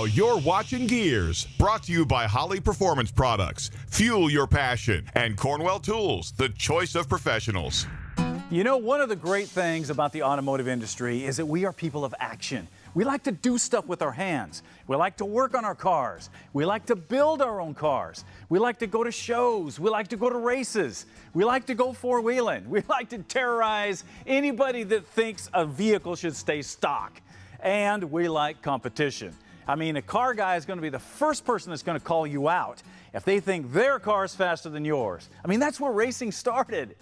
you're watching Gearz, brought to you by Holly Performance Products. Fuel your passion. And Cornwell Tools, the choice of professionals. You know, one of the great things about the automotive industry is that we are people of action. We like to do stuff with our hands. We like to work on our cars. We like to build our own cars. We like to go to shows. We like to go to races. We like to go four-wheeling. We like to terrorize anybody that thinks a vehicle should stay stock. And we like competition. I mean, a car guy is going to be the first person that's going to call you out if they think their car is faster than yours. I mean, that's where racing started.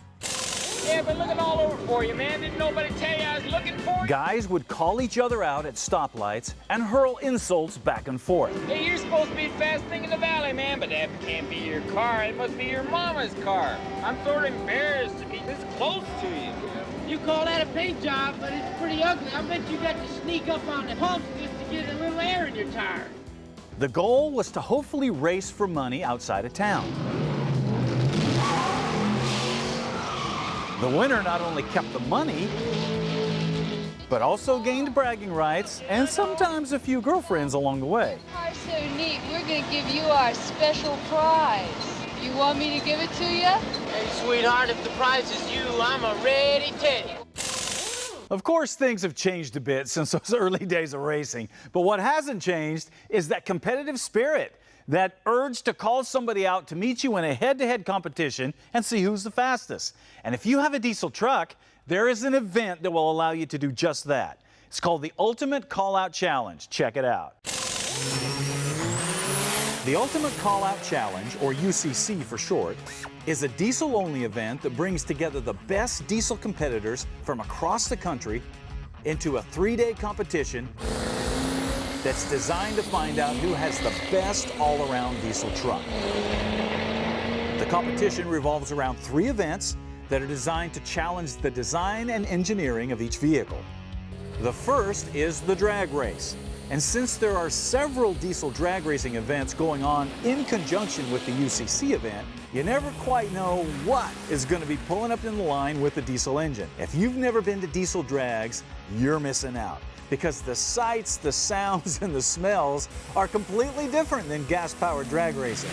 Yeah, been looking all over for you, man. Didn't nobody tell you I was looking for you? Guys would call each other out at stoplights and hurl insults back and forth. Hey, you're supposed to be the fastest thing in the valley, man, but that can't be your car. It must be your mama's car. I'm sort of embarrassed to be this close to you. You call that a paint job, but it's pretty ugly. I bet you got to sneak up on the pumps just to get a little air in your tire. The goal was to hopefully race for money outside of town. The winner not only kept the money, but also gained bragging rights and sometimes a few girlfriends along the way. Your car's so neat, we're going to give you our special prize. You want me to give it to you? Hey, sweetheart, if the prize is you, I'm a ready Teddy. Of course, things have changed a bit since those early days of racing, but what hasn't changed is that competitive spirit, that urge to call somebody out to meet you in a head-to-head competition and see who's the fastest. And if you have a diesel truck, there is an event that will allow you to do just that. It's called the Ultimate Callout Challenge. Check it out. The Ultimate Callout Challenge, or UCC for short, is a diesel-only event that brings together the best diesel competitors from across the country into a 3-day competition that's designed to find out who has the best all-around diesel truck. The competition revolves around 3 events that are designed to challenge the design and engineering of each vehicle. The first is the drag race. And since there are several diesel drag racing events going on in conjunction with the UCC event, you never quite know what is going to be pulling up in the line with the diesel engine. If you've never been to diesel drags, you're missing out, because the sights, the sounds, and the smells are completely different than gas-powered drag racing.